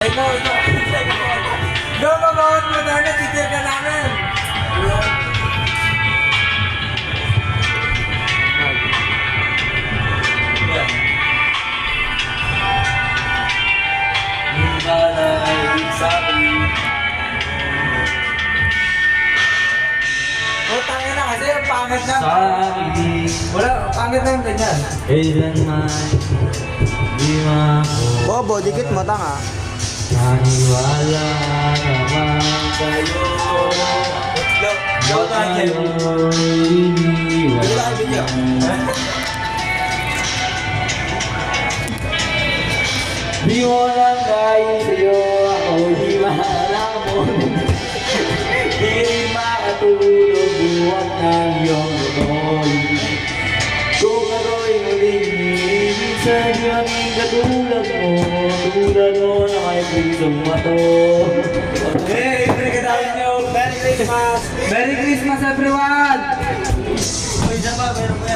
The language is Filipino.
ito. Go, mabawat mo na na, titir ka namin. Oh, tangin na kasi, ang pangit na. Wala, pangit na yung ganyan. Kailanman di mako Bobo, dikit mo tanga. naniwala naman kayo. Go, tayo. Di mo lang kayo sa'yo, ako di mahalamon. Di rin makatulog buwag ng iyong butoy. Kung ako'y muling ibig sa'yo aming katulad mo, tulad mo na may prisong mato. Hey, Merry Christmas! Merry Christmas, everyone!